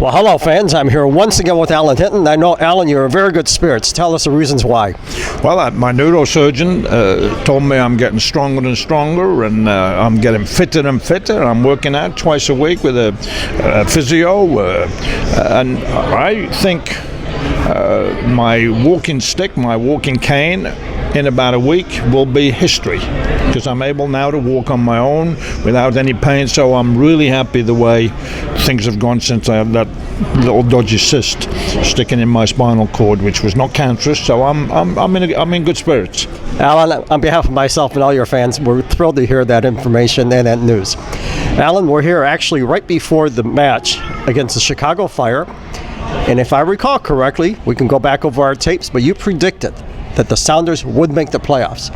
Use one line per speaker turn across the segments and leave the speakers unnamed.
Well, hello, fans. I'm here once again with Alan Hinton. I know, Alan, you're in very good spirits. Tell us the reasons why.
Well, my neurosurgeon told me I'm getting stronger and stronger, and I'm getting fitter and fitter. I'm working out twice a week with a physio, and I think my walking stick, my walking cane, in about a week will be history, because I'm able now to walk on my own without any pain. So I'm really happy the way things have gone since I had that little dodgy cyst sticking in my spinal cord, which was not cancerous. So I'm in good spirits.
Alan, on behalf of myself and all your fans, we're thrilled to hear that information and that news. Alan, we're here actually right before the match against the Chicago Fire, and if I recall correctly, we can go back over our tapes, but you predicted that the Sounders would make the playoffs.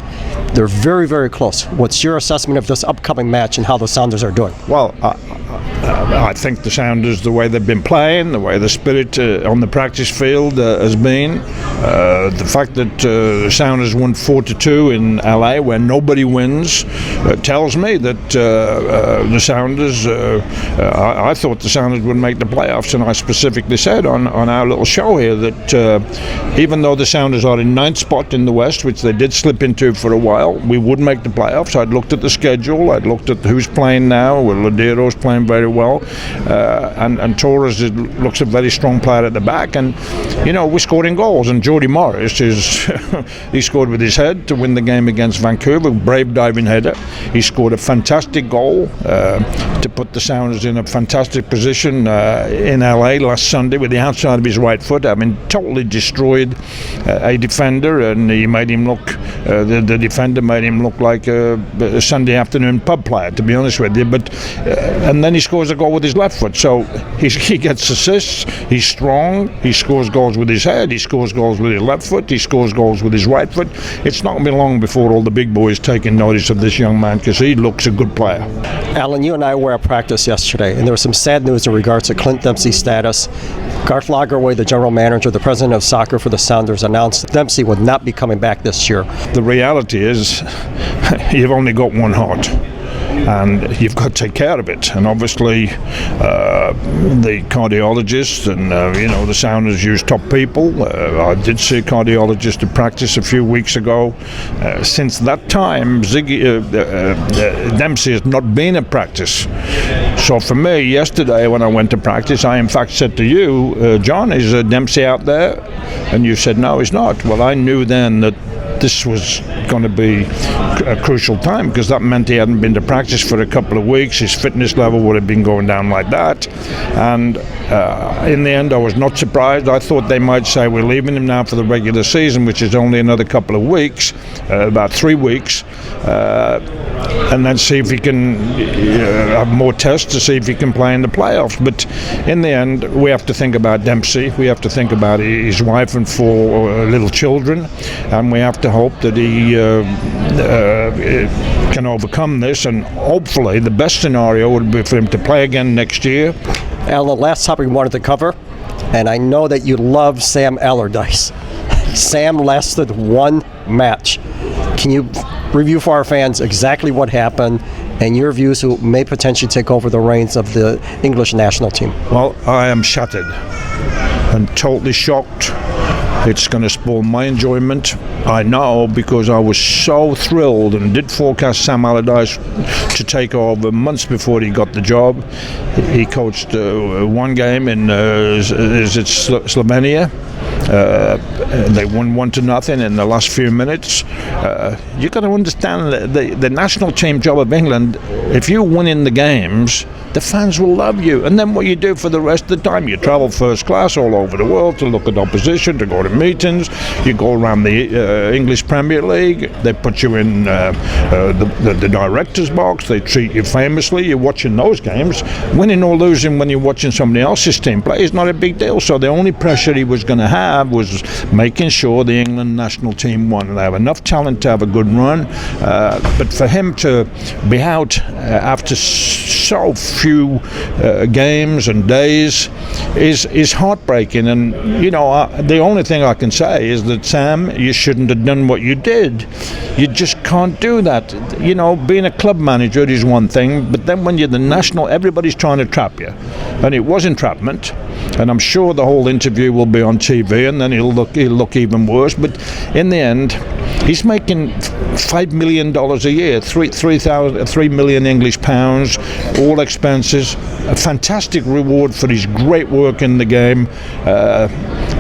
They're very, very close. What's your assessment of this upcoming match and how the Sounders are doing?
Well, I think the Sounders, the way they've been playing, the way the spirit on the practice field has been, the fact that the Sounders won 4-2 in LA where nobody wins, tells me that the Sounders, I thought the Sounders would make the playoffs, and I specifically said on our little show here that even though the Sounders are in ninth spot in the West, which they did slip into for a while, we would make the playoffs. I'd looked at the schedule, I'd looked at who's playing now. Well, Ladeiro's playing very well, and Torres looks a very strong player at the back, and you know, we're scoring goals, and Jody Morris he scored with his head to win the game against Vancouver, brave diving header. He scored a fantastic goal to put the Sounders in a fantastic position in LA last Sunday with the outside of his right foot. I mean, totally destroyed a defender, and he made him look, the defender made him look like a Sunday afternoon pub player, to be honest with you. But and then he scores a goal with his left foot, so he gets assists. He's strong. He scores goals with his head. He scores goals with his left foot. He scores goals with his right foot. It's not going to be long before all the big boys taking notice of this young man, because he looks a good player.
Alan, you and I were at practice yesterday, and there was some sad news in regards to Clint Dempsey's status. Garth Lagerwey, the general manager, the president of soccer for the Sounders, announced that Dempsey would not be coming back this year.
The reality is you've only got one heart, and you've got to take care of it. And obviously the cardiologist and the Sounders use top people. I did see a cardiologist at practice a few weeks ago. Since that time, Dempsey has not been at practice. So for me, yesterday when I went to practice, I in fact said to you, John, is Dempsey out there? And you said, no, he's not. Well, I knew then that this was going to be a crucial time, because that meant he hadn't been to practice for a couple of weeks. His fitness level would have been going down like that, and in the end I was not surprised. I thought they might say we're leaving him now for the regular season, which is only another couple of weeks, about 3 weeks, and then see if he can have more tests to see if he can play in the playoffs. But in the end, we have to think about Dempsey, we have to think about his wife and 4 little children, and we have to hope that he can overcome this, and hopefully the best scenario would be for him to play again next year.
Alan, last topic we wanted to cover, and I know that you love Sam Allardyce. Sam lasted 1 match. Can you review for our fans exactly what happened and your views who may potentially take over the reins of the English national team?
Well, I am shattered and totally shocked. It's going to spoil my enjoyment, I know, because I was so thrilled and did forecast Sam Allardyce to take over months before he got the job. He coached 1 game in Slovenia. They won 1-0 in the last few minutes. You got to understand the national team job of England. If you win in the games, the fans will love you. And then what you do for the rest of the time, you travel first class all over the world to look at opposition, to go to meetings. You go around the English Premier League. They put you in the director's box. They treat you famously. You're watching those games. Winning or losing when you're watching somebody else's team play is not a big deal. So the only pressure he was going to have have was making sure the England national team won. They have enough talent to have a good run, but for him to be out after so few games and days is heartbreaking. And the only thing I can say is that, Sam, you shouldn't have done what you did. You just can't do that. Being a club manager is one thing, but then when you're the national, everybody's trying to trap you, and it was entrapment. And I'm sure the whole interview will be on TV, and then he'll look even worse. But in the end, he's making $5 million a year, 3 million English pounds, all expenses. A fantastic reward for his great work in the game,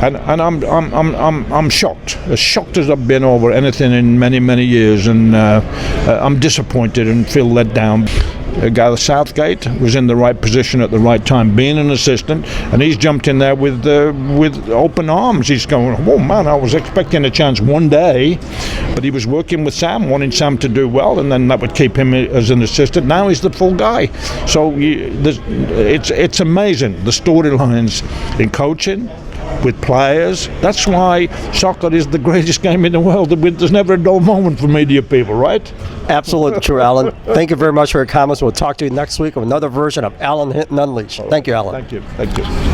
and I'm shocked, as shocked as I've been over anything in many years, and I'm disappointed and feel let down. Gareth Southgate was in the right position at the right time, being an assistant, and he's jumped in there with open arms. He's going, oh man, I was expecting a chance one day, but he was working with Sam, wanting Sam to do well, and then that would keep him as an assistant. Now he's the full guy. So it's amazing, the storylines in coaching, with players. That's why soccer is the greatest game in the world. There's never a dull moment for media people, right?
Absolutely true, Alan. Thank you very much for your comments. We'll talk to you next week with another version of Alan Hinton Unleashed. Thank you, Alan.
Thank you.